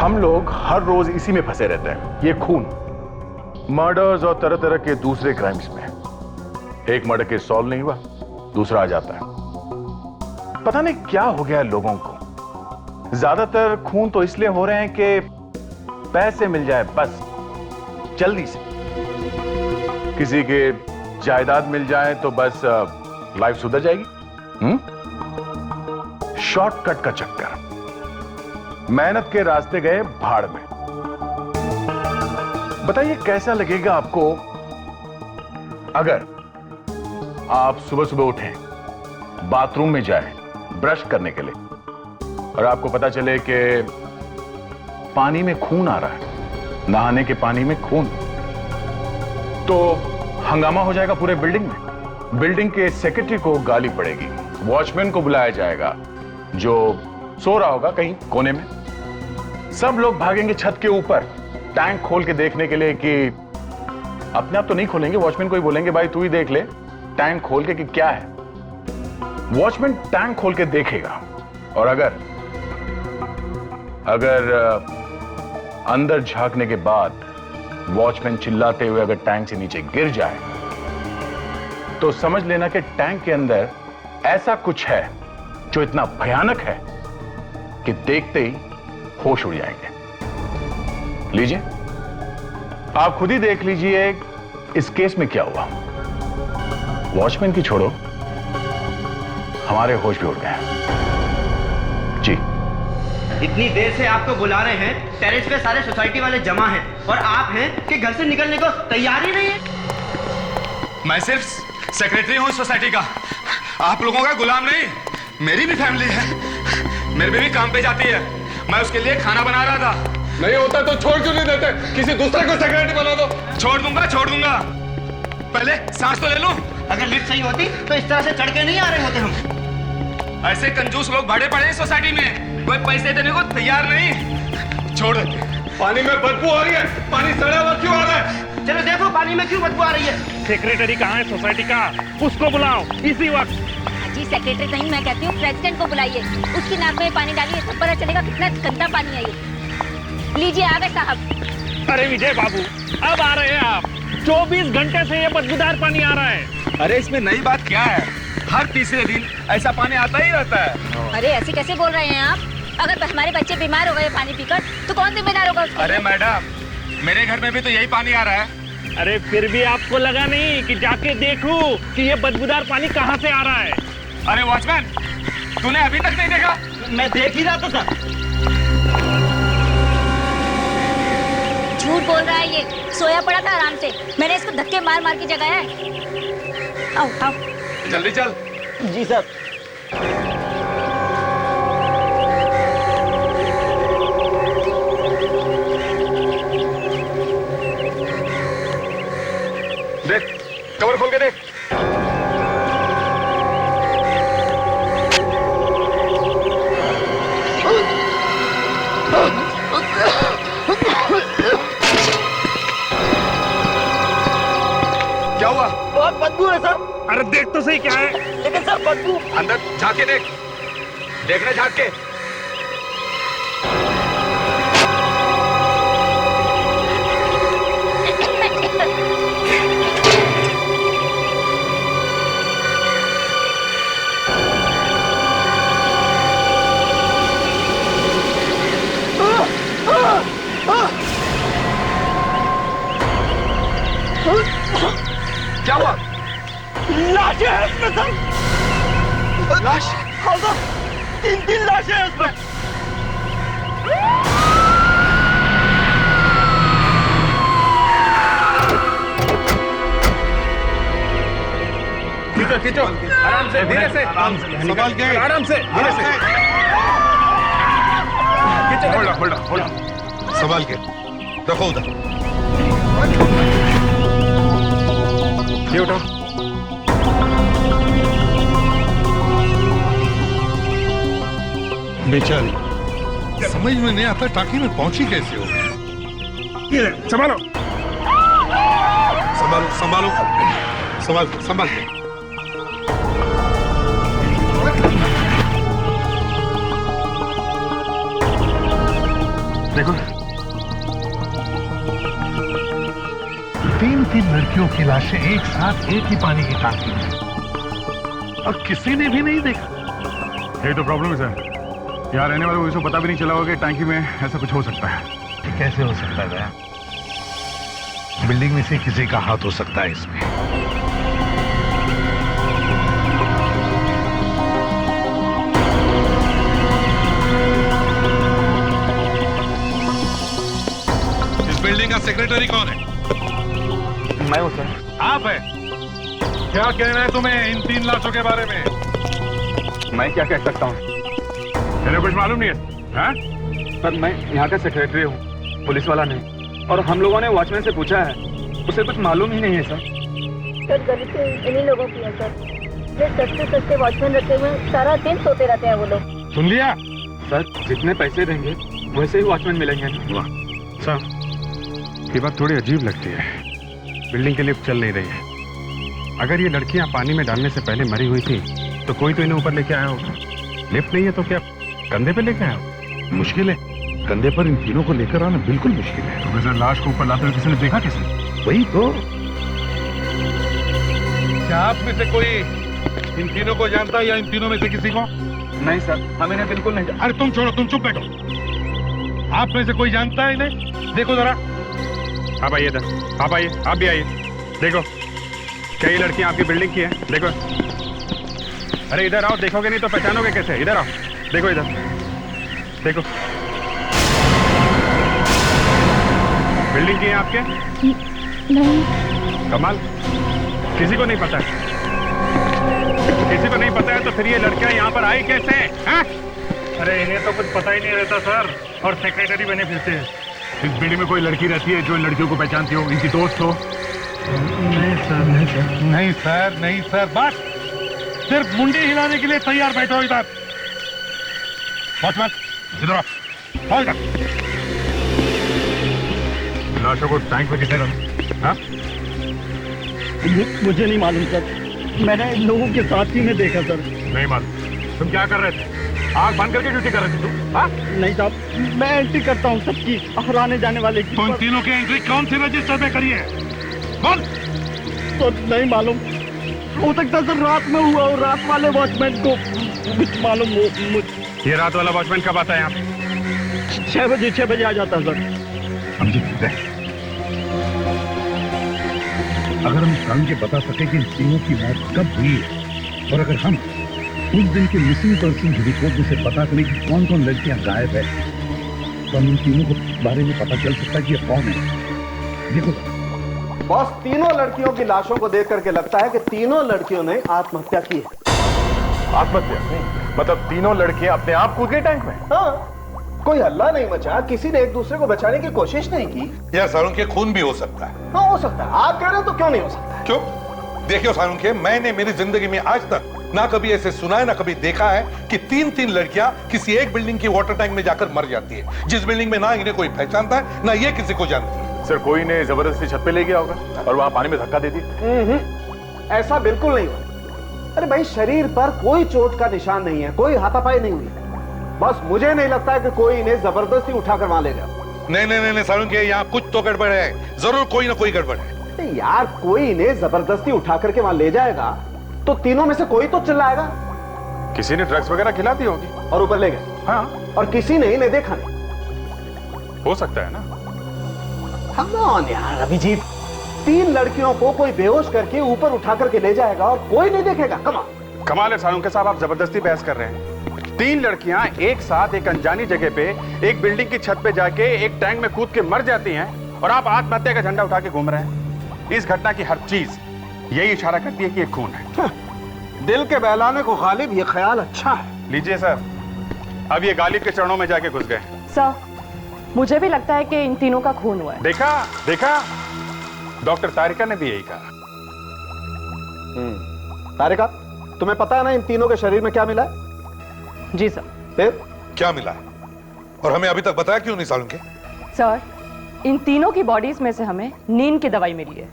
हम लोग हर रोज इसी में फंसे रहते हैं, ये खून, मर्डर्स और तरह तरह के दूसरे क्राइम्स में। एक मर्डर केस सॉल्व नहीं हुआ, दूसरा आ जाता है। पता नहीं क्या हो गया है लोगों को। ज्यादातर खून तो इसलिए हो रहे हैं कि पैसे मिल जाए बस, जल्दी से। किसी के जायदाद मिल जाए तो बस लाइफ सुधर जाएगी। शॉर्टकट का चक्कर, मेहनत के रास्ते गए भाड़ में। बताइए कैसा लगेगा आपको अगर आप सुबह सुबह उठें, बाथरूम में जाएं ब्रश करने के लिए, और आपको पता चले कि पानी में खून आ रहा है, नहाने के पानी में खून। तो हंगामा हो जाएगा पूरे बिल्डिंग में। बिल्डिंग के सेक्रेटरी को गाली पड़ेगी, वॉचमैन को बुलाया जाएगा जो सो रहा होगा कहीं कोने में। सब लोग भागेंगे छत के ऊपर टैंक खोल के देखने के लिए कि अपने आप तो नहीं खोलेंगे, वॉचमैन को ही बोलेंगे भाई तू ही देख ले टैंक खोल के कि क्या है। वॉचमैन टैंक खोल के देखेगा, और अगर अंदर झांकने के बाद वॉचमैन चिल्लाते हुए अगर टैंक से नीचे गिर जाए तो समझ लेना कि टैंक के अंदर ऐसा कुछ है जो इतना भयानक है कि देखते ही होश उड़ जाएंगे। लीजिए आप खुद ही देख लीजिए इस केस में क्या हुआ। वॉचमैन की छोड़ो, हमारे होश भी उड़ गए हैं। जी इतनी देर से आपको बुला रहे हैं, टेरेस पे सारे सोसाइटी वाले जमा हैं और आप हैं कि घर से निकलने को तैयार ही नहीं है। मैं सिर्फ सेक्रेटरी हूँ सोसाइटी का, आप लोगों का गुलाम नहीं। मेरी भी फैमिली है, मेरी बीवी काम पे जाती है, मैं उसके लिए खाना बना रहा था। नहीं होता तो छोड़ क्यों नहीं देते? किसी दूसरे को सेक्रेटरी बना दो। छोड़ दूंगा, पहले सांस तो ले लूं। अगर लिफ्ट सही होती तो इस तरह से चढ़ के नहीं आ रहे होते हम। ऐसे कंजूस लोग भाड़े पड़े हैं सोसाइटी में, कोई पैसे देने को तैयार नहीं। छोड़ दे। पानी में बदबू आ रही है, पानी सड़ा हुआ क्यों आ रहा है? चलो देखो पानी में क्यों बदबू आ रही है। सेक्रेटरी कहाँ है सोसाइटी का? उसको बुलाओ इसी वक्त। जी सेक्रेटरी नहीं, मैं कहती हूँ प्रेसिडेंट को बुलाइए, उसकी नाक में पानी डालिए तब पता चलेगा कितना गंदा पानी है ये। लीजिए आ गए साहब। अरे विजय बाबू अब आ रहे हैं आप। 24 घंटे से ये बदबूदार पानी आ रहा है। अरे इसमें नई बात क्या है, हर तीसरे दिन ऐसा पानी आता ही रहता है। अरे ऐसे कैसे बोल रहे हैं आप? अगर हमारे बच्चे बीमार हो गए पानी पीकर तो कौन जिम्मेदार होगा उसके? अरे मैडम मेरे घर में भी तो यही पानी आ रहा है। अरे फिर भी आपको लगा नहीं कि जाके देखूं कि ये बदबूदार पानी कहाँ से आ रहा है? अरे वॉचमैन तूने अभी तक नहीं देखा? मैं देख ही रहा था सर। झूठ बोल रहा है ये, सोया पड़ा था आराम से, मैंने इसको धक्के मार मार के जगाया है। आओ आओ जल्दी चल। जी सर। देख कवर खोल के देख। क्या हुआ? बहुत बदबू है सर। अरे देख तो सही क्या है। लेकिन सर बदबू। अंदर झांक के देख, देखने झांक के। क्या हुआ? लाशें हैं उसमें सर। लाश? हाँ सर, 3 लाशें हैं उसमें। खींचो खींचो, आराम से, धीरे से, संभाल के, आराम से, धीरे से। खींचो, होल्ड संभाल के रखो उधर। ये उठाओ। बेचारी समझ में नहीं आता टांकी में पहुंची कैसे हो। संभालो संभालो संभालो संभाल संभाल के। देखो, 3 लड़कियों की लाशें एक साथ एक ही पानी की टांकी में, और किसी ने भी नहीं देखा। ये तो प्रॉब्लम है सर। यहाँ रहने वालों को इसको पता भी नहीं चला होगा कि टैंकी में ऐसा कुछ हो सकता है। ये कैसे हो सकता है? बिल्डिंग में से किसी का हाथ हो सकता है इसमें। इस बिल्डिंग का सेक्रेटरी कौन है? मैं हूँ सर। आप है? क्या कहना है तुम्हें इन 3 लाशों के बारे में? मैं क्या कह सकता हूँ? तेरे कुछ मालूम नहीं है? हाँ? सर मैं यहाँ का सेक्रेटरी हूँ, पुलिस वाला नहीं। और हम लोगों ने वॉचमैन से पूछा है, उसे कुछ मालूम ही नहीं है सर। सर गलती इन्हीं लोगों की है सर। ये सस्ते सस्ते वॉचमैन रखे हुए सारा दिन सोते रहते हैं वो लोग। सुन लिया? सर जितने पैसे देंगे वैसे ही वॉचमैन मिलेंगे। सर, ये बात थोड़ी अजीब लगती है। बिल्डिंग की लिफ्ट चल नहीं रही है। अगर ये लड़कियां पानी में डालने से पहले मरी हुई थी तो कोई तो इन्हें ऊपर लेके आया होगा। लिफ्ट नहीं है तो क्या कंधे पे लेके आया होगा? मुश्किल है, कंधे पर इन तीनों को लेकर आना बिल्कुल मुश्किल है। तो सर लाश को ऊपर लाते हुए किसी ने देखा? किसी? वही तो। क्या आप में से कोई इन तीनों को जानता है या इन तीनों में से किसी को? नहीं सर, हम इन्हें बिल्कुल नहीं। अरे तुम छोड़ो, तुम चुप बैठो। आप में से कोई जानता है इन्हें? देखो जरा। आप आइए इधर, आप आइए, आप भी आइए। देखो, क्या ये लड़कियां आपकी बिल्डिंग की है? देखो, अरे इधर आओ, देखोगे नहीं तो पहचानोगे कैसे? इधर आओ, देखो इधर, देखो। बिल्डिंग की है आपके? नहीं। कमाल, किसी को नहीं पता है? किसी को नहीं पता है तो फिर ये लड़कियां यहाँ पर आई कैसे हैं? अरे इन्हें तो कुछ पता ही नहीं रहता सर, और सेक्रेटरी बने फिरते हैं। इस बिल्डिंग में कोई लड़की रहती है जो इन लड़कियों को पहचानती हो, इनकी दोस्त हो? नहीं सर, नहीं सर। नहीं सर, नहीं सर, बस सिर्फ मुंडी हिलाने के लिए तैयार बैठो इधर। वॉचमैन इधर आओ, इधर। लाशों को टैंक में किसने रखा? हाँ? मुझे नहीं मालूम सर, मैंने इन लोगों के साथ ही में देखा सर। नहीं मालूम। तुम क्या कर रहे थे? आग बंद करके ड्यूटी कर रहे थे तुम? हाँ? नहीं साहब, मैं एंट्री करता हूँ सबकी, हर आने जाने वाले की। तो इन तीनों की एंट्री कौन सी रजिस्टर में करी है? बोल। तो नहीं मालूम, हो सकता है सर रात में हुआ और रात वाले वॉचमैन को कुछ मालूम हो। ये रात वाला वॉचमैन कब आता है यहाँ पे? 6 बजे आ जाता है सर। हम जीतते हैं अगर हम जान के बता सके कि इन तीनों की मौत कब हुई है, और अगर हम उस दिन के मिसिंग पर्सन की रिपोर्ट में से पता करें कि कौन कौन लड़कियां गायब है, तो हम इन तीनों के बारे में पता चल सकता है कि ये कौन है। देखो बॉस, तीनों लड़कियों की लाशों को देख करके लगता है कि तीनों लड़कियों ने आत्महत्या की है। आत्महत्या? मतलब तीनों लड़कियां अपने आप कूद गई टैंक में? हाँ, कोई हल्ला नहीं मचा, किसी ने एक दूसरे को बचाने की कोशिश नहीं की। या सारुण के खून भी हो सकता है। हाँ हो सकता है, आप कह रहे हो तो क्यों नहीं हो सकता? क्यों? देखियो सारुण के, मैंने मेरी जिंदगी में आज तक ना कभी ऐसे सुना है ना कभी देखा है कि 3 लड़कियां किसी एक बिल्डिंग की वाटर टैंक में जाकर मर जाती है, जिस बिल्डिंग में ना इन्हें कोई पहचानता है ना ये किसी को जानती है। सर कोई ने जबरदस्ती छत पे ले गया होगा और वहां पानी में धक्का दे दी। ऐसा बिल्कुल नहीं हुआ। अरे भाई, शरीर पर कोई चोट का निशान नहीं है, कोई हाथापाई नहीं हुई। बस मुझे नहीं लगता है कि कोई इन्हें जबरदस्ती उठाकर वहां ले गया। नहीं सारुण के, यहाँ कुछ तो गड़बड़ है, जरूर कोई ना कोई गड़बड़ है। यार, कोई इन्हें जबरदस्ती उठा करके वहां ले जाएगा तो तीनों में से कोई तो चिल्लाएगा। किसी ने ड्रग्स वगैरह खिला दी होगी और ऊपर ले गए। हाँ, और किसी ने इन्हें देखा नहीं। हो सकता है ना। Come on यार अभिजीत, 3 लड़कियों को कोई बेहोश करके ऊपर उठा करके ले जाएगा और कोई नहीं देखेगा। कमाल है सारुण के साहब, आप जबरदस्ती बहस कर रहे हैं। 3 लड़कियां एक साथ एक अनजानी जगह पे एक बिल्डिंग की छत पे जाके एक टैंक में कूद के मर जाती हैं और आप आत्महत्या का झंडा उठा के घूम रहे हैं। इस घटना की हर चीज यही इशारा करती है कि ये खून है। दिल के बहलाने को गालिब ये ख्याल अच्छा है। लीजिए सर, अब ये गालिब के चरणों में जाके घुस गए। सर, मुझे भी लगता है कि इन तीनों का खून हुआ है। देखा डॉक्टर तारिका ने भी यही कहा। तारिका, तुम्हें पता है ना इन तीनों के शरीर में क्या मिला है? जी सर। फिर क्या मिला है और हमें अभी तक बताया क्यों नहीं सारुण के? सर, इन तीनों की बॉडीज में से हमें नींद की दवाई मिली है।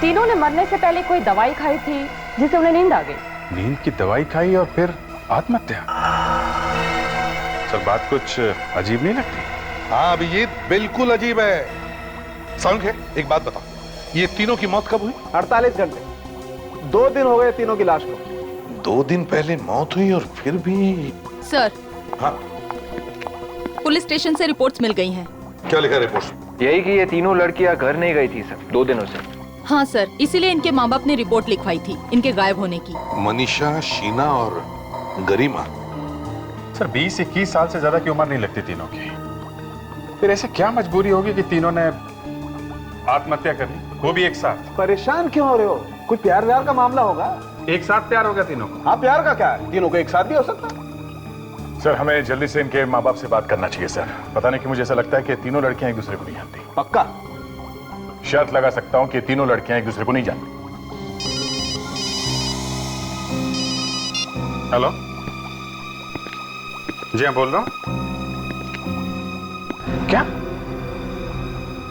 तीनों ने मरने से पहले कोई दवाई खाई थी जिससे उन्हें नींद आ गई। नींद की दवाई खाई और फिर आत्महत्या? सर बात कुछ अजीब नहीं लगती? हाँ अभिजीत, बिल्कुल अजीब है। सालुंखे, एक बात बताओ, ये तीनों की मौत कब हुई? 48 घंटे, 2 दिन हो गए तीनों की लाश को। 2 दिन पहले मौत हुई और फिर भी। सर, हाँ, पुलिस स्टेशन से रिपोर्ट्स मिल गई हैं। क्या लिखा रिपोर्ट? यही कि ये तीनों लड़कियां घर नहीं गई थी सर 2 दिनों से। हाँ सर, इसीलिए इनके माँ बाप ने रिपोर्ट लिखवाई थी इनके गायब होने की। मनीषा, शीना और गरिमा। सर 20-21 साल से ज्यादा की उम्र नहीं लगती तीनों की। फिर ऐसे क्या मजबूरी होगी कि तीनों ने आत्महत्या कर ली, वो भी एक साथ? परेशान क्यों हो रहे हो? कोई प्यार व्यार का मामला होगा। एक साथ प्यार हो गया तीनों को? हाँ, प्यार का क्या है, तीनों को एक साथ भी हो सकता है। सर हमें जल्दी से इनके माँ बाप से बात करना चाहिए सर। पता नहीं कि मुझे ऐसा लगता है कि तीनों लड़कियां एक दूसरे को नहीं जानती। पक्का? शर्त लगा सकता हूं कि तीनों लड़कियां एक दूसरे को नहीं जानती। हेलो जी, हाँ बोल रहा हूँ। क्या?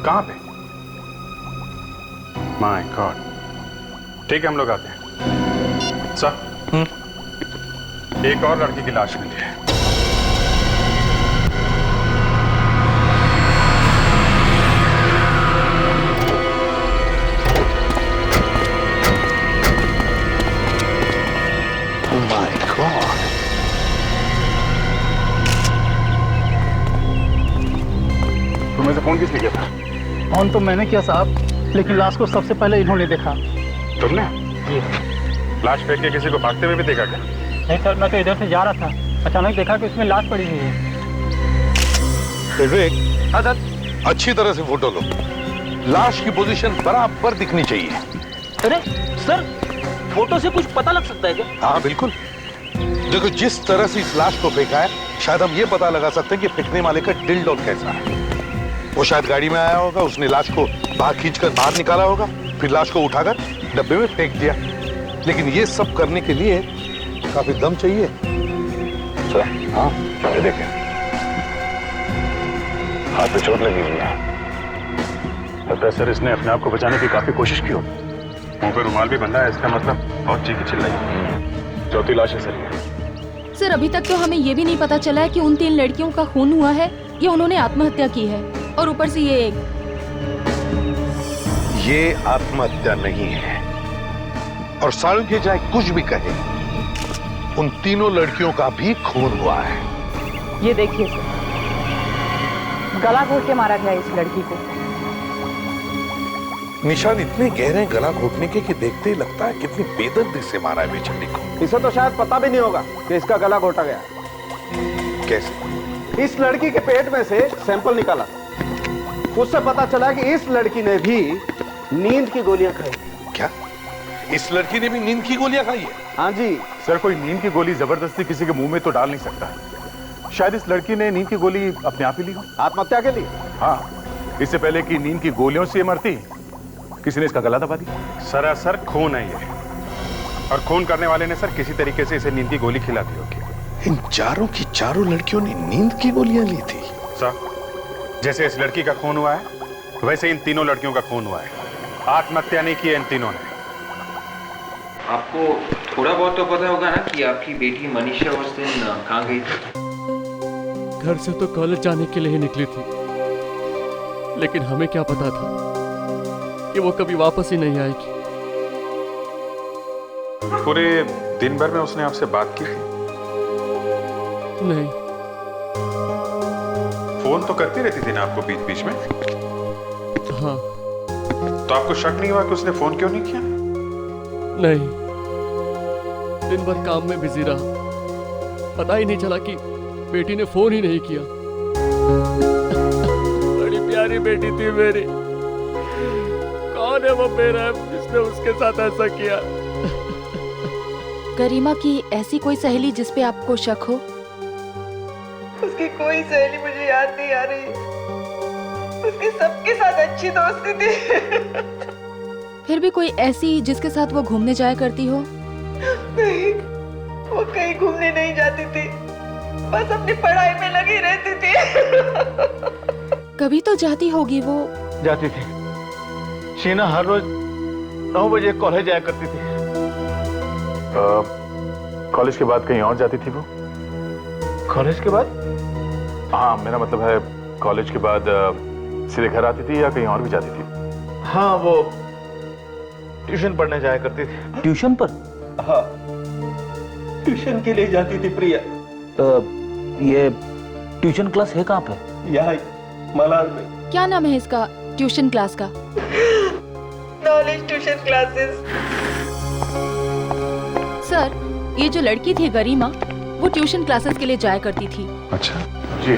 कहां पे? My God. ठीक है, हम लोग आते हैं। सर, एक और लड़की की लाश मिली है। तुम्हें से फोन किसने किया था? फोन तो मैंने किया साहब, लेकिन लाश को सबसे पहले इन्होंने देखा। तुमने? जी। लाश फेंक के किसी को भागते हुए भी देखा क्या? नहीं सर, मैं तो इधर से जा रहा था, अचानक देखा कि उसमें लाश पड़ी हुई है। विवेक, हाँ सर, अच्छी तरह से फोटो लो। लाश की पोजीशन बराबर दिखनी चाहिए। अरे सर, फोटो से कुछ पता लग सकता है क्या? हाँ बिल्कुल। देखो, जिस तरह से इस लाश को फेंका है, शायद हम ये पता लगा सकते हैं कि फेंकने वाले का दिल डोल कैसा है। वो शायद गाड़ी में आया होगा, उसने लाश को बाहर खींचकर बाहर निकाला होगा, फिर लाश को उठाकर डब्बे में फेंक दिया। लेकिन ये सब करने के लिए काफी दम चाहिए। सर, हाँ ये देखें, हाथ पे चोट लगी हुई है। लगता है सर इसने अपने आप को बचाने की काफी कोशिश की हो। मुंह पे रुमाल भी बंधा है, इसका मतलब बहुत चीखी चिल्लाई। चौथी लाश है सर ये। सर, अभी तक तो हमें ये भी नहीं पता चला है कि उन 3 लड़कियों का खून हुआ है या उन्होंने आत्महत्या की है। और ऊपर से ये आत्महत्या नहीं है। और सालुंखे चाहे कुछ भी कहे, उन तीनों लड़कियों का भी खून हुआ है। ये देखिए सर, गला घोट के मारा गया इस लड़की को। निशान इतने गहरे गला घोटने के कि देखते ही लगता है कितनी बेदर्दी से मारा है बेचारी को। इसे तो शायद पता भी नहीं होगा कि इसका गला घोटा गया। कैसे? इस लड़की के पेट में से सैंपल निकाला, उससे पता चला कि इस लड़की ने भी नींद की गोलियां खाई। क्या? इस लड़की ने भी नींद की गोलियां खाई है? हाँ जी। सर, कोई नींद की गोली जबरदस्ती किसी के मुंह में तो डाल नहीं सकता। शायद इस लड़की ने नींद की गोली अपने आप ही ली हो, आत्महत्या के लिए। हाँ, इससे पहले कि नींद की गोलियों से मरती, किसी ने इसका गला दबा दिया। सरासर खून है ये, और खून करने वाले ने सर किसी तरीके से इसे नींद की गोली खिला दी होगी। इन चारों की चारों लड़कियों ने नींद की गोलियां ली थी। सर, जैसे इस लड़की का खून हुआ है, वैसे इन तीनों लड़कियों का खून हुआ है। आत्महत्या नहीं की है इन तीनों ने। आपको थोड़ा बहुत तो पता होगा ना कि आपकी बेटी मनीषा उस दिन कहाँ गई थी? घर से तो कॉलेज जाने के लिए ही निकली थी, लेकिन हमें क्या पता था कि वो कभी वापस ही नहीं आएगी। पूरे दिन भर में उसने आपसे बात की थी? नहीं। फोन तो करती रहती थी ना आपको बीच बीच में? हाँ। तो आपको शक नहीं हुआ कि उसने फोन क्यों नहीं किया? नहीं, दिन भर काम में बिजी रहा, पता ही नहीं चला कि बेटी ने फोन ही नहीं किया। बड़ी प्यारी बेटी थी मेरी। कौन है वो मेरा जिसने उसके साथ ऐसा किया? गरिमा की ऐसी कोई सहेली जिस पे आपको शक हो? उसकी कोई सहेली मुझे याद नहीं आ रही। उसके सबके साथ अच्छी दोस्ती थी। फिर भी कोई ऐसी जिसके साथ वो घूमने जाया करती हो? नहीं, वो कहीं घूमने नहीं जाती थी, बस अपनी पढ़ाई में लगी रहती थी। कभी तो जाती होगी वो। जाती थी। शीना हर रोज 9 बजे कॉलेज जाया करती थी। कॉलेज के बाद कहीं और जाती थी वो? कॉलेज के बाद? हाँ, मेरा मतलब है कॉलेज के बाद सीधे घर आती थी या कहीं और भी जाती थी? हाँ, वो ट्यूशन पढ़ने जाया करती थी। ट्यूशन पर? हाँ, ट्यूशन के लिए जाती थी प्रिया। ये ट्यूशन क्लास है कहाँ पे? यहाँ मलाड में। क्या नाम है इसका ट्यूशन क्लास का? Knowledge tuition classes. सर, ये जो लड़की थी गरिमा, वो ट्यूशन क्लासेस के लिए जाया करती थी। अच्छा जी।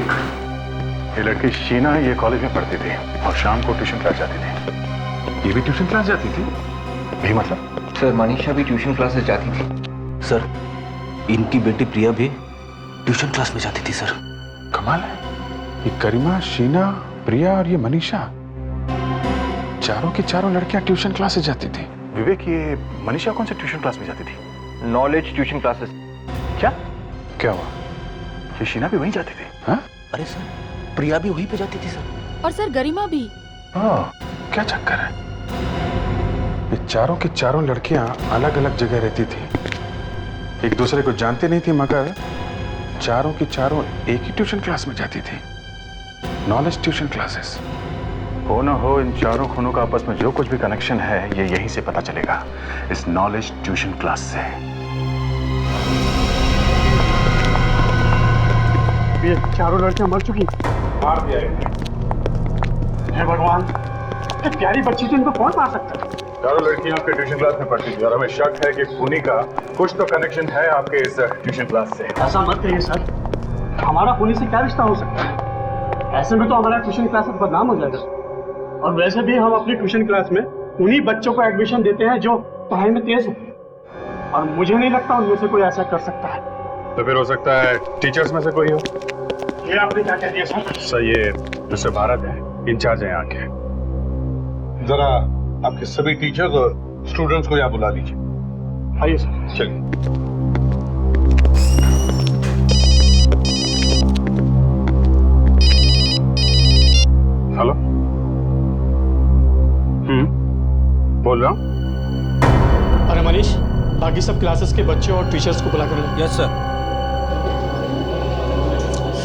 ये लड़की शीना ये कॉलेज में पढ़ती थी और शाम को ट्यूशन क्लास जाती थी। ये भी ट्यूशन क्लास जाती थी? यही मतलब? सर, मनीषा भी ट्यूशन क्लासेस जाती थी। सर, इनकी बेटी प्रिया भी ट्यूशन क्लास में जाती थी सर। कमाल है, ये गरिमा, शीना, प्रिया और ये मनीषा, चारों की चारों लड़कियां ट्यूशन क्लासेस जाती थी। विवेक, ये मनीषा कौन से ट्यूशन क्लास में जाती थी? Knowledge tuition classes. क्या हुआ? ये शीना भी वहीं जाती थी? हाँ? अरे सर, प्रिया भी वहीं पे जाती थी सर। और सर गरिमा भी। क्या चक्कर है? ये चारों की चारों लड़कियां अलग अलग जगह रहती थी, एक दूसरे को जानती नहीं थी, मगर चारों की चारों एक ही ट्यूशन क्लास में जाती थी, नॉलेज ट्यूशन क्लासेस। हो ना हो, इन चारों खूनों का आपस में जो कुछ भी कनेक्शन है ये यहीं से पता चलेगा, इस नॉलेज ट्यूशन क्लास से। ये चारों लड़कियां मर चुकी। मार दिया हे भगवान, ये प्यारी बच्ची थी, इनको कौन मार सकता है? चारों लड़कियां आपके ट्यूशन क्लास में पढ़ती थी और हमें शक है कि खूनी का कुछ तो कनेक्शन है आपके इस ट्यूशन क्लास से। ऐसा मत कहिए सर, हमारा पुलिस से क्या रिश्ता हो सकता है? ऐसे में तो हमारा ट्यूशन क्लास बदनाम हो जाएगा। और वैसे भी हम अपनी ट्यूशन क्लास में उन्हीं बच्चों को एडमिशन देते हैं जो पढ़ाई में तेज होते हैं, और मुझे नहीं लगता उनमें से कोई ऐसा कर सकता है। तो फिर हो सकता है टीचर्स में से कोई हो। ये आपने क्या कह दिया सर? सर, ये मिस्टर भारत है, इंचार्ज है यहाँ के। जरा आपके सभी टीचर्स और स्टूडेंट्स को यहाँ बुला लीजिए। आइए सर। चलिए। हेलो। बोल रहा हूँ। अरे मनीष, बाकी सब क्लासेस के बच्चों और टीचर्स को बुला कर लो। Yes sir.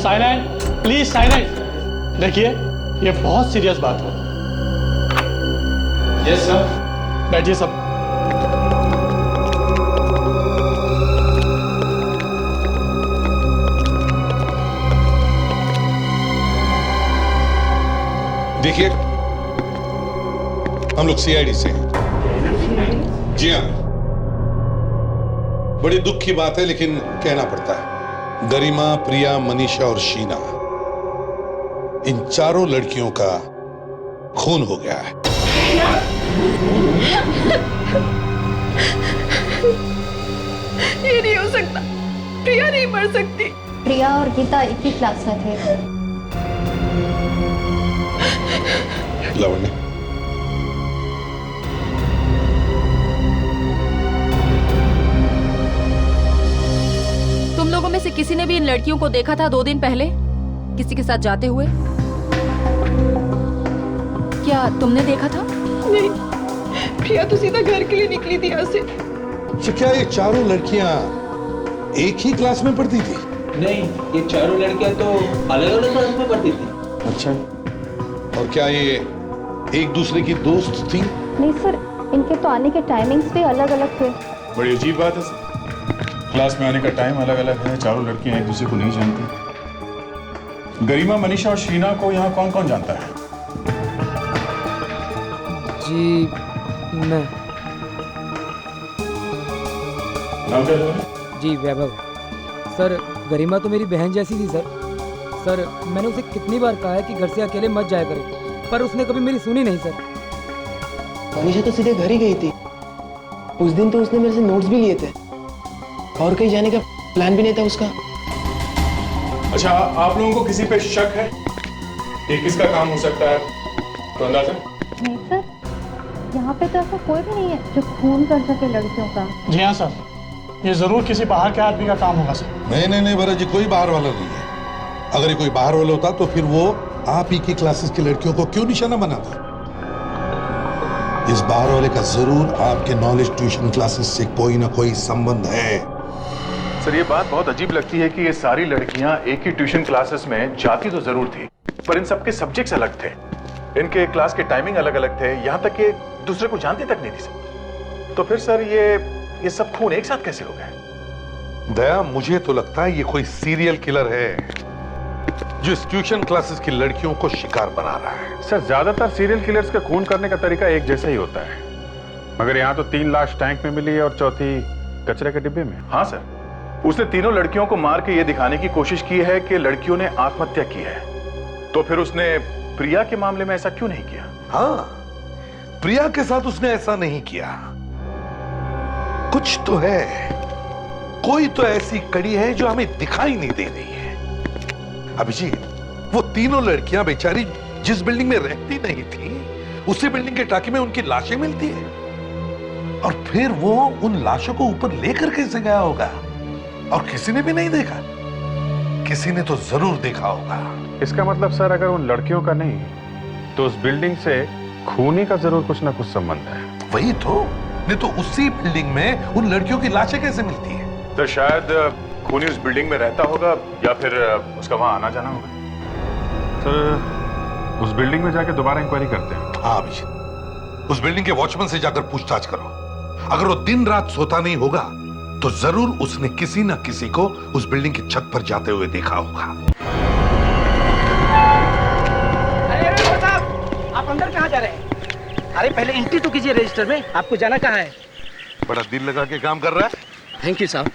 Silent please, silent. देखिए, ये बहुत सीरियस बात है। Yes sir. बैठिए सब। देखिए, हम लोग सीआईडी से हैं। जी हाँ, बड़ी दुख की बात है लेकिन कहना पड़ता है। गरिमा, प्रिया, मनीषा और शीना, इन चारों लड़कियों का खून हो गया है। ये नहीं हो सकता, प्रिया नहीं मर सकती। प्रिया और गीता एक ही क्लास में थे। लावण्य, तुम लोगों में से किसी ने भी इन लड़कियों को देखा था 2 दिन पहले किसी के साथ जाते हुए? क्या तुमने देखा था? नहीं, प्रिया तो सीधा घर के लिए निकली थी यहाँ से। तो क्या ये चारों लड़कियां एक ही क्लास में पढ़ती थी? नहीं, ये चारों लड़कियां तो अलग अलग क्लास में पढ़ती थी। अच्छा, और क्या ये एक दूसरे की दोस्त थी? नहीं सर, इनके तो आने के टाइमिंग्स भी अलग अलग थे। बड़ी अजीब बात है सर, क्लास में आने का टाइम अलग अलग है, चारों लड़कियां एक दूसरे को नहीं जानती। गरिमा, मनीषा और शीना को यहाँ कौन कौन जानता है? जी मैं। नाम क्या है? जी वैभव। सर, गरिमा तो मेरी बहन जैसी थी सर। सर, मैंने उसे कितनी बार कहा है कि घर से अकेले मत जाया करे, पर उसने कभी मेरी सुनी नहीं सर। मनीषा तो सीधे घर ही गई थी। उस दिन तो उसने मेरे से नोट्स भी लिए थे और कहीं जाने का प्लान भी नहीं था उसका। अच्छा, आप लोगों को किसी पे शक है? ये किसका काम हो सकता है? तो अंदाजा? नहीं सर, यहाँ पे तो ऐसा कोई भी नहीं है जो खून कर सके लड़कियों का। जी हाँ सर, ये जरूर किसी बाहर के आदमी का काम होगा सर। नहीं भरत जी, कोई बाहर वाला नहीं है। अगर ये कोई बाहर वाला होता तो फिर वो आप ही की क्लासेस की लड़कियों को क्यों निशाना बनाता? इस बाहर वाले का जरूर आपके नॉलेज ट्यूशन क्लासेस से कोई ना कोई संबंध है। सर, ये बात बहुत अजीब लगती है कि ये सारी लड़कियां एक ही ट्यूशन क्लासेस में जाती तो जरूर थी, पर इन सबके सब्जेक्ट्स अलग थे, इनके क्लास के टाइमिंग अलग अलग थे, यहां तक कि दूसरे को जानते तक नहीं थी सर। तो फिर सर ये सब खून एक साथ कैसे हो गए? दया, मुझे तो लगता है ये कोई सीरियल किलर है जो ट्यूशन क्लासेस की लड़कियों को शिकार बना रहा है। सर ज्यादातर सीरियल किलर्स का खून करने का तरीका एक जैसा ही होता है, मगर यहाँ तो 3 लाश टैंक में मिली है और चौथी कचरे के डिब्बे में। हाँ सर, उसने तीनों लड़कियों को मार के ये दिखाने की कोशिश की है कि लड़कियों ने आत्महत्या की है। तो फिर उसने प्रिया के मामले में ऐसा क्यों नहीं किया? हाँ, प्रिया के साथ उसने ऐसा नहीं किया। कुछ तो है, कोई तो ऐसी कड़ी है जो हमें दिखाई नहीं दे रही है। अभिजीत, वो तीनों लड़कियां बेचारी जिस बिल्डिंग में रहती नहीं थी, उसी बिल्डिंग के टाकी में उनकी लाशें मिलती है, और फिर वो उन लाशों को ऊपर लेकर कैसे गया होगा? और किसी ने भी नहीं देखा? किसी ने तो जरूर देखा होगा। इसका मतलब सर, अगर उन लड़कियों का नहीं तो उस बिल्डिंग से खूनी का जरूर कुछ ना कुछ संबंध है। वही तो, नहीं तो उसी बिल्डिंग में उन लड़कियों की लाशें कैसे मिलती है? तो शायद खूनी उस बिल्डिंग में रहता होगा या फिर उसका वहां आना जाना होगा। सर उस बिल्डिंग में जाके दोबारा इंक्वायरी करते हैं। हाँ अभिजीत, उस बिल्डिंग के वॉचमैन से जाकर पूछताछ करो। अगर वो दिन रात सोता नहीं होगा तो जरूर उसने किसी न किसी को उस बिल्डिंग की छत पर जाते हुए देखा होगा। अरे साहब, आप अंदर कहाँ जा रहे हैं? अरे पहले एंट्री तो कीजिए रजिस्टर में, आपको जाना कहाँ है? बड़ा दिल लगा के काम कर रहा है। थैंक यू साहब।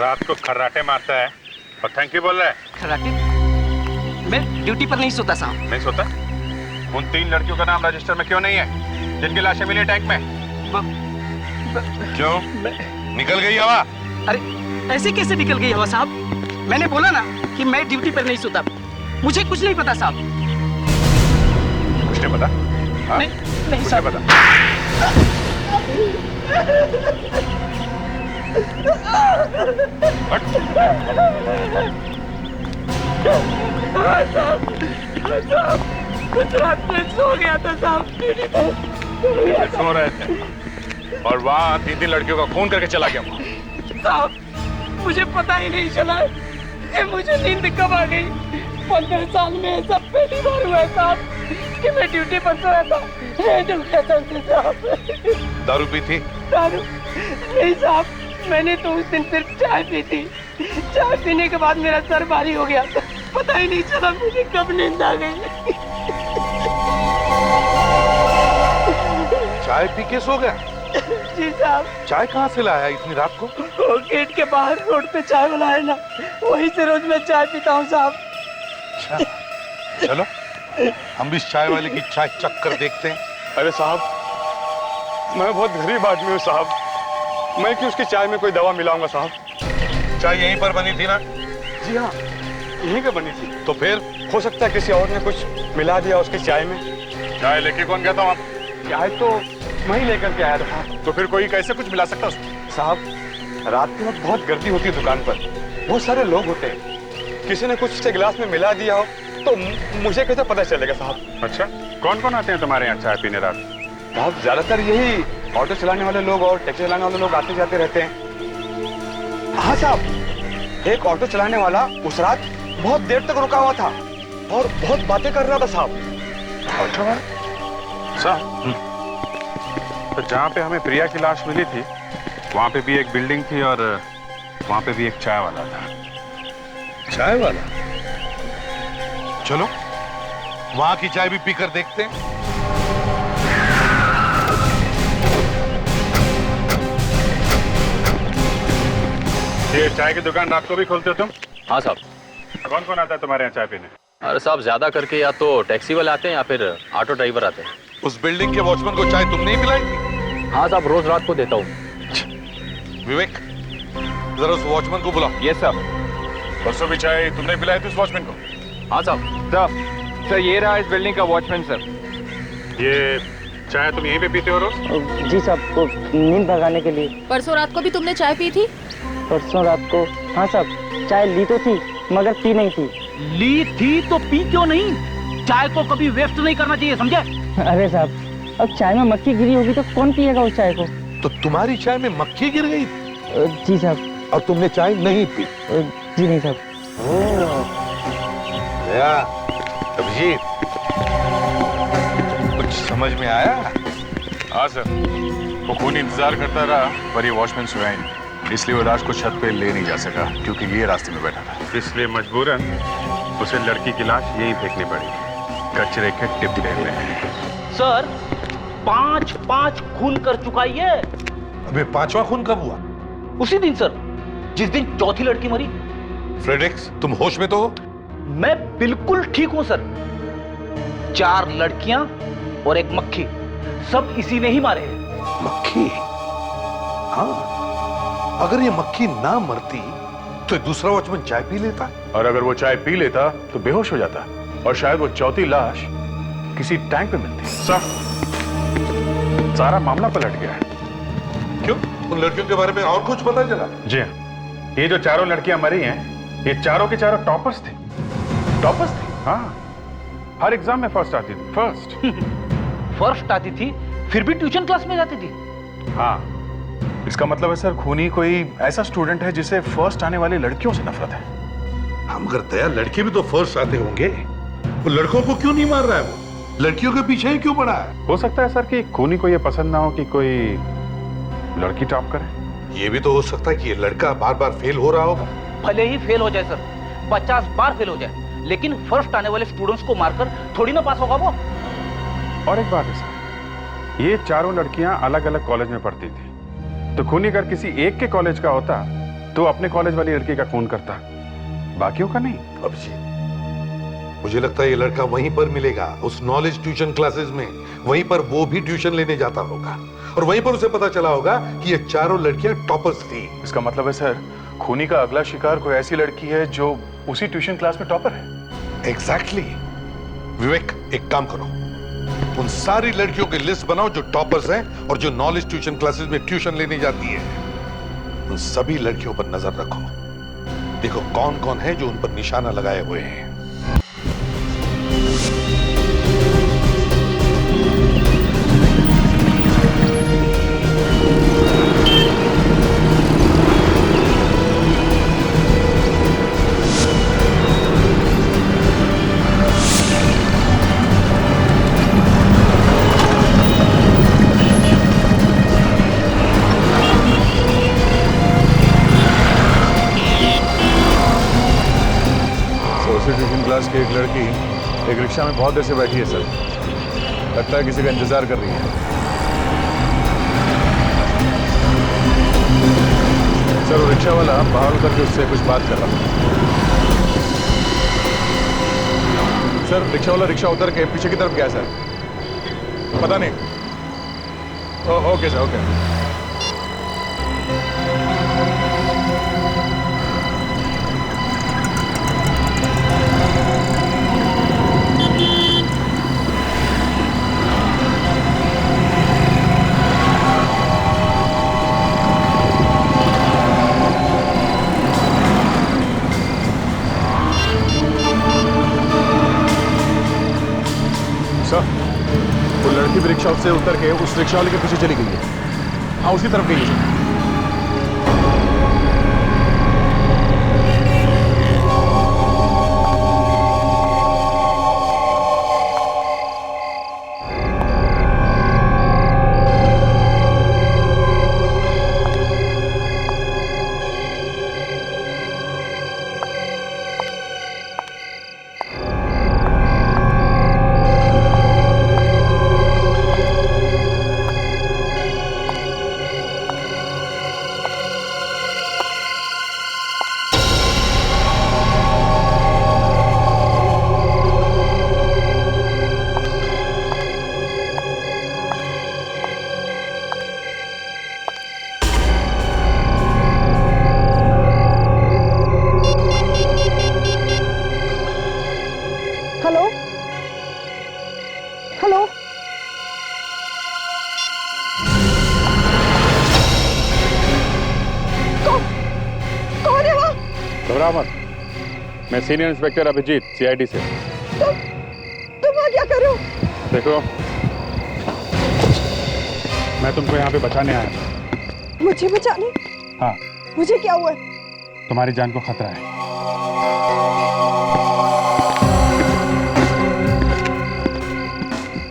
रात को खर्राटे मारता है और थैंक यू बोल रहा है। खर्राटे? मैं ड्यूटी पर नहीं सोता साहब। नहीं सोता? उन 3 लड़कियों का नाम रजिस्टर में क्यों नहीं है जिनकी लाशें मिली टैंक में? क्यों? निकल गई हवा? अरे ऐसे कैसे निकल गई हवा साहब? मैंने बोला ना कि मैं ड्यूटी पर नहीं सोता। मुझे कुछ नहीं पता साहब। कुछ नहीं पता? हाँ? नहीं साहब पता। कुछ रात में सो गया था साहब, सो रहे थे और वहाँ 3 लड़कियों का खून करके चला गया साहब। मुझे पता ही नहीं चला कि मुझे नींद कब आ गई। 15 साल में ऐसा पहली बार हुआ है साहब कि मैं ड्यूटी पर सोया था। साहब दारू पी थी? दारू नहीं साहब, मैंने तो उस दिन सिर्फ चाय पी थी। चाय पीने के बाद मेरा सर भारी हो गया, पता ही नहीं चला मुझे कब नींद आ गई। चाय पी के सो गया? जी साहब। चाय कहाँ से लाया इतनी रात को? वो गेट के बाहर रोड पे चाय वाला है ना, वहीं से रोज मैं चाय पीता हूँ साहब। अच्छा, चलो हम भी इस चाय वाले की चाय चख कर देखते हैं। अरे साहब, मैं बहुत गरीब आदमी हूँ साहब, मैं कि उसकी चाय में कोई दवा मिलाऊंगा साहब? चाय यहीं पर बनी थी ना? जी हाँ, यहीं पे बनी थी। तो फिर हो सकता है किसी और ने कुछ मिला दिया उसकी चाय में। चाय लेके कौन गया था वहाँ? चाय तो मैं ही लेकर के आया था। तो फिर कोई कैसे कुछ मिला सकता उसको? साहब, रात के वक्त बहुत गर्दी होती है दुकान पर, बहुत सारे लोग होते हैं, किसी ने कुछ उसके गिलास में मिला दिया हो तो मुझे कैसे पता चलेगा साहब? अच्छा, कौन कौन आते हैं तुम्हारे यहाँ चाय पीने रात? साहब ज्यादातर यही ऑटो चलाने वाले लोग और टैक्सी चलाने वाले लोग आते जाते रहते हैं। हाँ साहब, एक ऑटो चलाने वाला उस रात बहुत देर तक रुका हुआ था और बहुत बातें कर रहा था साहब। अच्छा साहब, तो जहाँ पे हमें प्रिया की लाश मिली थी वहाँ पे भी एक बिल्डिंग थी और वहाँ पे भी एक चाय वाला था। चाय वाला? चलो वहां की चाय भी पीकर देखते हैं। ये चाय की दुकान रात को भी खोलते हो तुम? हाँ साहब। कौन कौन आता है तुम्हारे यहाँ चाय पीने? अरे साहब, ज्यादा करके या तो टैक्सी वाले आते हैं या फिर ऑटो ड्राइवर आते हैं। उस बिल्डिंग के वॉचमैन को चाय तुमने ही पिलाई थी? हाँ साहब, रोज रात को देता हूँ। विवेक, जरा उस वॉचमैन को बुलाओ। यस साहब। परसों भी चाय तुमने पिलाई थी उस वॉचमैन को? हाँ साहब। सर ये रहा इस बिल्डिंग का वॉचमैन सर। ये चाय तुम यहीं पे पीते हो रोज? जी साहब, को नींद भगाने के लिए। परसों रात को भी तुमने चाय पी थी? परसों रात को हाँ साहब, चाय ली तो थी मगर पी नहीं थी। ली थी तो पी क्यों नहीं? चाय को कभी वेस्ट नहीं करना चाहिए, समझे? अरे साहब, अब चाय में मक्खी गिरी होगी तो कौन पिएगा उस चाय को? तो तुम्हारी चाय में मक्खी गिर गई? जी साहब। और तुमने चाय नहीं पी? जी नहीं साहब। अभिजीत, अभिजीत, कुछ समझ में आया? हाँ सर, वो खून इंतजार करता रहा पर ये वॉचमैन सोया ही नहीं, इसलिए वो लाश को छत पे ले नहीं जा सका क्योंकि ये रास्ते में बैठा था। इसलिए मजबूरन उसे लड़की की लाश यहीं फेंकनी पड़ी, कचरे के टिब्बे में। सर 5 खून कर चुका ये। अबे 5वां खून कब हुआ? उसी दिन सर, जिस दिन चौथी लड़की मरी। फ्रेडेक्स, तुम होश में तो हो? मैं बिल्कुल ठीक हूं सर। 4 लड़कियां और एक मक्खी, सब इसी ने ही मारे हैं। मक्खी? हाँ, अगर ये मक्खी ना मरती तो दूसरा वॉचमैन चाय पी लेता, और अगर वो चाय पी लेता तो बेहोश हो जाता और शायद वो चौथी लाश किसी टैंक पे मिलती। सारा मामला पलट गया है। क्यों? उन लड़कियों के बारे में और कुछ पता चला? जी हाँ, ये जो 4 लड़कियां मरी हैं, ये चारों के चारों टॉपर्स थी। टॉपर्स थी? हाँ, हर एग्जाम में फर्स्ट आती थी। फर्स्ट आती थी, फिर भी ट्यूशन क्लास में जाती थी। हाँ, इसका मतलब है सर खूनी कोई ऐसा स्टूडेंट है जिसे फर्स्ट आने वाली लड़कियों से नफरत है। हम करते हैं, लड़के भी तो फर्स्ट आते होंगे, वो लड़कों को क्यों नहीं मार रहा है? वो लड़कियों के पीछे ही क्यों पड़ा है? हो सकता है सर कि खूनी को ये पसंद ना हो कि कोई लड़की टॉप करे। ये भी तो हो सकता है कि ये लड़का बार बार फेल हो रहा होगा। भले ही फेल हो जाए सर, 50 बार फेल हो जाए, लेकिन फर्स्ट आने वाले स्टूडेंट्स को मारकर थोड़ी ना पास होगा वो। और एक बात है सर, ये 4 लड़कियां अलग अलग कॉलेज में पढ़ती थी, तो खूनी अगर किसी एक के कॉलेज का होता तो अपने कॉलेज वाली लड़की का खून करता, बाकियों का नहीं। अभिजीत, मुझे लगता है ये लड़का वहीं पर मिलेगा, उस नॉलेज ट्यूशन क्लासेस में। वहीं पर वो भी ट्यूशन लेने जाता होगा और वहीं पर उसे पता चला होगा कि ये 4 लड़कियां टॉपर्स थी। इसका मतलब है सर खूनी का अगला शिकार कोई ऐसी लड़की है जो उसी ट्यूशन क्लास में टॉपर है। एग्जैक्टली। विवेक, एक काम करो, उन सारी लड़कियों की लिस्ट बनाओ जो टॉपर्स हैं और जो नॉलेज ट्यूशन क्लासेस में ट्यूशन लेने जाती है। उन सभी लड़कियों पर नजर रखो, देखो कौन कौन है जो उन पर निशाना लगाए हुए हैं। ट्यूशन क्लास की एक लड़की एक रिक्शा में बहुत देर से बैठी है सर, लगता है किसी का इंतजार कर रही है। सर वो रिक्शा वाला बाहर उतर के उससे कुछ बात कर रहा था। सर रिक्शा वाला रिक्शा उतर के पीछे की तरफ गया सर, पता नहीं। Okay sir, okay. वो लड़की भी रिक्शा से उतर के उस रिक्शा वाले के पीछे चली गई है। हाँ, उसी तरफ गई है। घबरा मत, मैं सीनियर इंस्पेक्टर अभिजीत, सीआईडी से। तुम क्या कर रहे हो? देखो, मैं तुमको यहाँ पे बचाने आया था। मुझे बचाने? हाँ। मुझे क्या हुआ? तुम्हारी जान को खतरा है।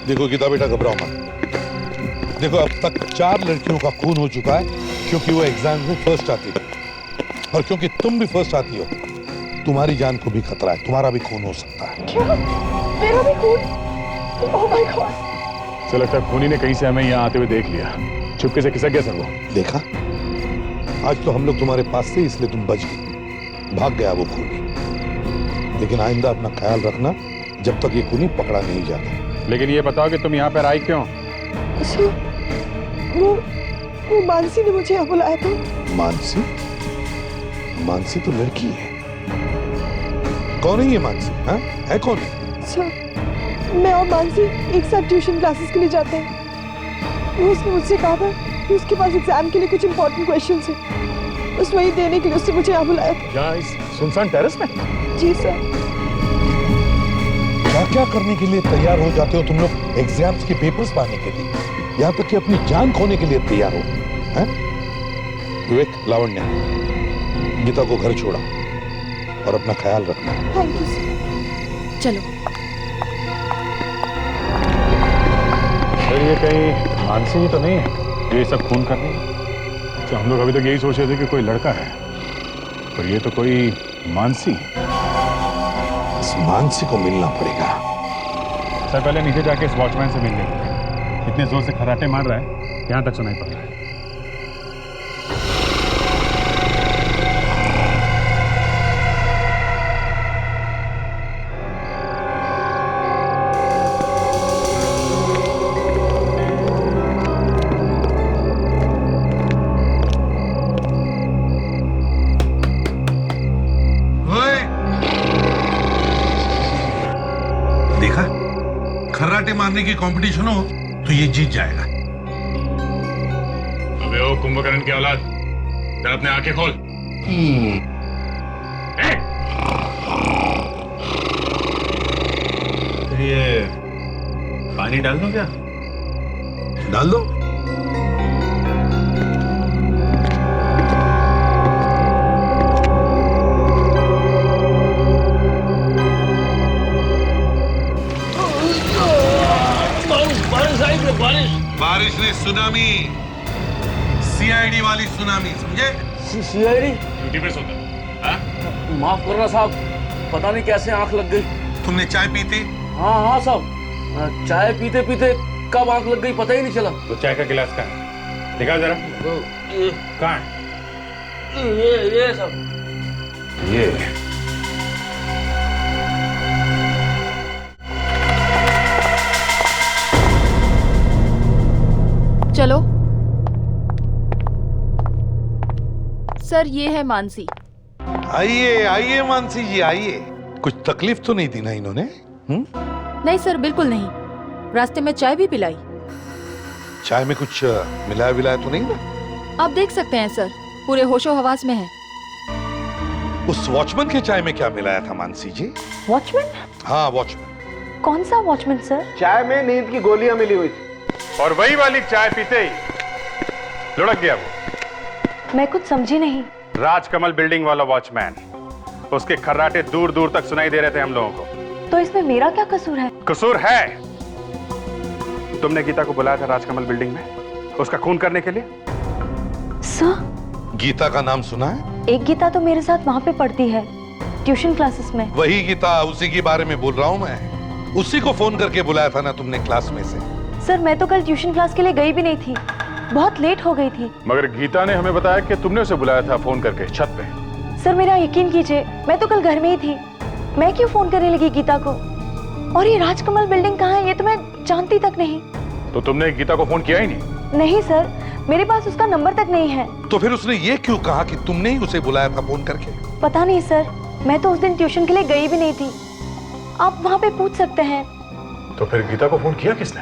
देखो गीता बेटा, घबराओ मत। देखो अब तक 4 लड़कियों का खून हो चुका है क्योंकि वो एग्जाम में फर्स्ट आती थी, और क्योंकि तुम भी फर्स्ट आती हो, तुम्हारी जान को भी खतरा है, तुम्हारा भी खून हो सकता है। क्या? मेरा भी खून? Oh my God. सर लगता है खूनी ने कहीं से हमें यहाँ आते हुए देख लिया, चुपके से खिसक गया सर वो। देखा, आज तो हम लोग तुम्हारे पास थे इसलिए तुम बच गए, भाग गया वो खूनी। लेकिन आइंदा अपना ख्याल रखना जब तक ये खूनी पकड़ा नहीं जाता। लेकिन ये बताओ कि तुम यहाँ पर आई क्यों? वो मानसी ने मुझे यहाँ बुलाया था। मानसी? मानसी तो लड़की है। कौन है ये मानसी? हाँ? है कौन? सर, मैं और मानसी एक साथ ट्यूशन क्लासेस के लिए जाते हैं। उसने मुझसे कहा था कि उसके पास एग्जाम के लिए कुछ इंपॉर्टेंट क्वेश्चंस हैं, बस वही देने के लिए उसने मुझे यहाँ बुलाया था। यहाँ इस सुनसान टेरेस में? जी सर। क्या क्या करने के लिए तैयार हो जाते हो तुम लोग एग्जाम्स के पेपर्स पाने के लिए, यहाँ तक कि अपनी जान खोने के लिए तैयार हो? हैं? विवेक, लावण्य, गीता को घर छोड़ा और अपना ख्याल रखना। Thank you sir. चलो। सर ये कहीं मानसी तो नहीं है जो ये सब खून कर रही है? तो हम लोग अभी तक यही सोच रहे थे कि कोई लड़का है, और ये तो कोई मानसी। इस मानसी को मिलना पड़ेगा। सर पहले नीचे जाके इस वॉचमैन से मिल लेते हैं। इतने जोर से खर्राटे मार रहा है, यहाँ तक सुनाई पड़ रहा है। देखा, खर्राटे मारने की कंपटीशन हो तो ये जीत जाएगा। अबे ओ कुंभकर्ण की औलाद, जरा अपने आंखें खोल। ये पानी डाल दो क्या? डाल दो। बारिश ने सुनामी, सीआईडी वाली सुनामी, समझे? सीआईडी? ड्यूटी पे सोता है? माफ करना साहब, पता नहीं कैसे आंख लग गई। तुमने चाय पी थी? हाँ हाँ साहब, चाय पीते पीते कब आंख लग गई पता ही नहीं चला। तो चाय का गिलास कहाँ है? दिखा जरा। कहाँ है? ये सब। ये चलो। सर ये है मानसी। आइए आइए मानसी जी, आइए। कुछ तकलीफ तो नहीं दी ना इन्होंने? नहीं सर, बिल्कुल नहीं। रास्ते में चाय भी पिलाई। चाय में कुछ मिलाया विलाया तो नहीं ना? आप देख सकते हैं सर, पूरे होशो हवास में है। उस वॉचमैन के चाय में क्या मिलाया था मानसी जी? वॉचमैन? हाँ वॉचमैन। कौन सा वॉचमैन सर? चाय में नींद की गोलियां मिली हुई थी, और वही वाली चाय पीते ही लुढ़क गया वो। मैं कुछ समझी नहीं। राजकमल बिल्डिंग वाला वॉचमैन, उसके खर्राटे दूर दूर तक सुनाई दे रहे थे हम लोगों को। तो इसमें मेरा क्या कसूर है? कसूर है, तुमने गीता को बुलाया था राजकमल बिल्डिंग में उसका खून करने के लिए। सर, गीता का नाम सुना है? एक गीता तो मेरे साथ वहाँ पे पढ़ती है, ट्यूशन क्लासेस में। वही गीता, उसी के बारे में बोल रहा हूँ मैं। उसी को फोन करके बुलाया था ना तुमने क्लास में से। सर मैं तो कल ट्यूशन क्लास के लिए गई भी नहीं थी, बहुत लेट हो गई थी। मगर गीता ने हमें बताया कि तुमने उसे बुलाया था फोन करके छत पे। सर मेरा यकीन कीजिए, मैं तो कल घर में ही थी, मैं क्यों फोन करने लगी गीता को? और ये राजकमल बिल्डिंग कहाँ है ये तो मैं जानती तक नहीं। तो तुमने गीता को फोन किया ही नहीं? नहीं सर, मेरे पास उसका नंबर तक नहीं है। तो फिर उसने ये क्यों कहा कि तुमने ही उसे बुलाया था फोन करके? पता नहीं सर, मैं तो उस दिन ट्यूशन के लिए गई भी नहीं थी, आप वहाँ पे पूछ सकते हैं। तो फिर गीता को फोन किया किसने?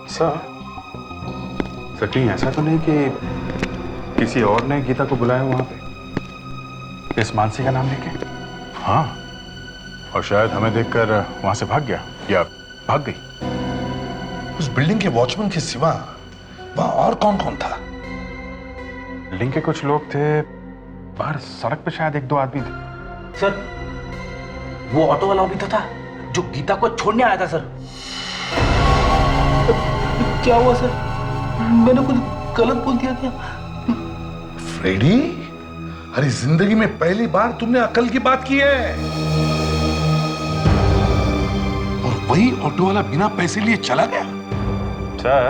सर कहीं ऐसा तो नहीं कि किसी और ने गीता को बुलाया वहां पे इस मानसी का नाम लेके? हाँ, और शायद हमें देखकर वहां से भाग गया या भाग गई। उस बिल्डिंग के वॉचमैन के सिवा वहां और कौन कौन था? बिल्डिंग के कुछ लोग थे, बाहर सड़क पे शायद 1-2 आदमी थे। सर वो ऑटो वाला भी तो था जो गीता को छोड़ने आया था सर। क्या हुआ सर? मैंने कुछ गलत बोल दिया क्या? फ्रेडी, अरे जिंदगी में पहली बार तुमने अकल की बात की है। और वही ऑटो वाला बिना पैसे लिए चला गया। सर,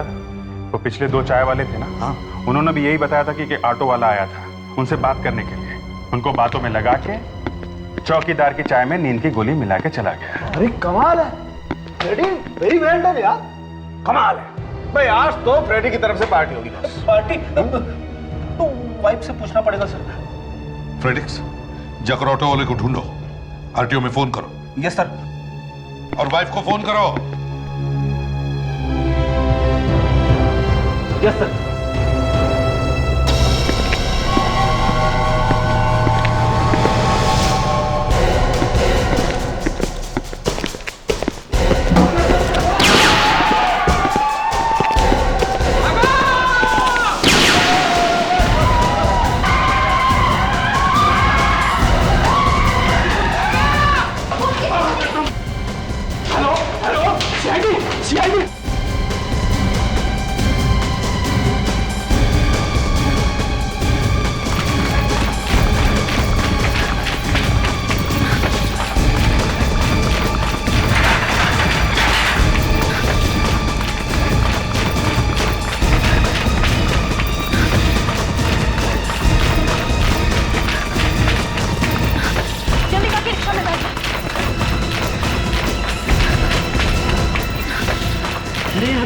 वो पिछले 2 चाय वाले थे ना, हाँ, उन्होंने भी यही बताया था कि ऑटो वाला आया था उनसे बात करने के लिए। उनको बातों में लगा के चौकीदार की चाय में नींद की गोली मिला के चला गया। अरे कमाल है फ्रेडी, वेरी वेल डन यार, कमाल है भाई। आज तो फ्रेडी की तरफ से पार्टी होगी। पार्टी तो वाइफ से पूछना पड़ेगा सर। फ्रेडिक्स, जाकर ऑटो वाले को ढूंढो, आरटीओ में फोन करो। Yes sir. और वाइफ को फोन करो। Yes sir.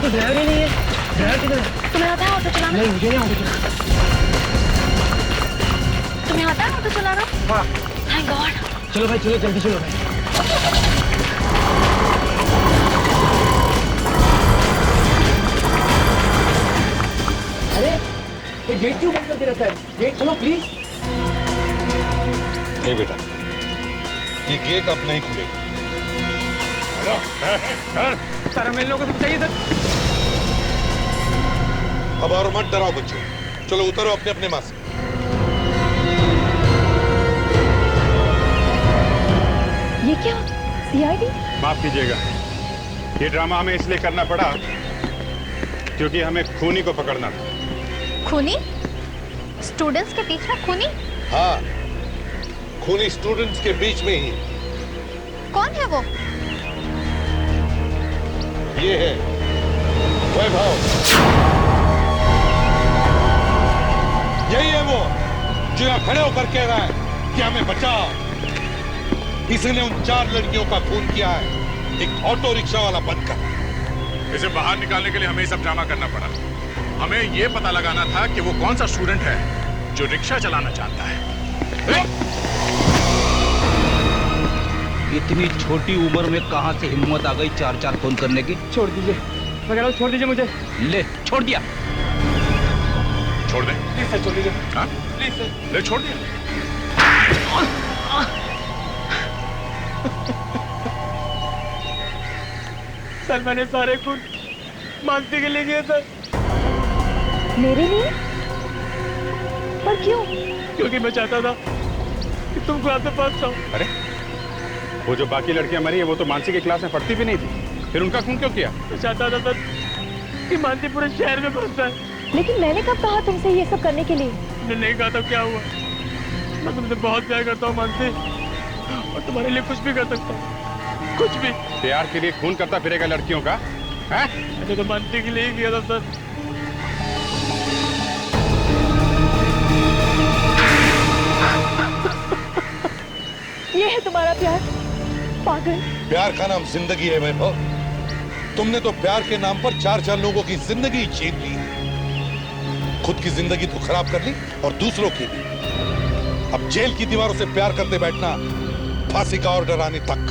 ड्राइवर ही नहीं है। ड्राइवर किधर है? तुम्हें आता है ऑटो चलाना? नहीं, मुझे नहीं ऑटो चलाना। तुम्हें आता है ऑटो चलाना? हाँ। Thank God. चलो भाई, चलो जल्दी चलो भाई। अरे ये गेट क्यों बंद करके रखा है? गेट खोलो प्लीज। नहीं बेटा, ये गेट अब नहीं खुलेगा। सर, हमें इन लोगों को चाहिए सर। अब और मत डराओ बच्चों, चलो उतरो अपने अपने माँ से। ये क्या? सीआईडी? माफ कीजिएगा, ये ड्रामा हमें इसलिए करना पड़ा क्योंकि हमें खूनी को पकड़ना था। खूनी? स्टूडेंट्स के बीच में खूनी? हाँ, खूनी स्टूडेंट्स के बीच में ही। कौन है वो? ये है वैभव। यही है वो जो यहां खड़े होकर कह रहा है कि हमें बचाओ। इसने उन 4 लड़कियों का खून किया है, एक ऑटो रिक्शा वाला बनकर। इसे बाहर निकालने के लिए हमें सब ड्रामा करना पड़ा। हमें यह पता लगाना था कि वो कौन सा स्टूडेंट है जो रिक्शा चलाना चाहता है। इतनी छोटी उम्र में कहां से हिम्मत आ गई 4-4 खून करने की? छोड़ दीजिए, मैं कह रहा हूं छोड़ दीजिए मुझे। ले, छोड़ दिया। छोड़ दे प्लीज सर, छोड़ दीजिए। हाँ? Please sir. ले, छोड़ दिया। सर, मैंने सारे खून मानसी के लिए किए सर। मेरे लिए? पर क्यों? क्योंकि मैं चाहता था कि तुम क्लास में पास जाओ। अरे, वो जो बाकी लड़कियां मरी है वो तो मानसी की क्लास में पढ़ती भी नहीं थी, फिर उनका खून क्यों किया? मैं चाहता था सर कि मानसी पूरे शहर में बस जाए। लेकिन मैंने कब कहा तुमसे ये सब करने के लिए? मैंने नहीं कहा तो क्या हुआ? मैं तुमसे बहुत प्यार करता हूँ मानसी, और तुम्हारे लिए कुछ भी कर सकता हूँ, कुछ भी। प्यार के लिए खून करता फिरेगा लड़कियों का? है? मैंने तो मानसी के लिए ही किया था सर। ये है तुम्हारा प्यार? पागल। प्यार का नाम जिंदगी है वैभव। तुमने तो प्यार के नाम पर 4-4 लोगों की जिंदगी छीन ली। खुद की जिंदगी तो खराब कर ली और दूसरों की भी। अब जेल की दीवारों से प्यार करते बैठना, फांसी का ऑर्डर आने तक।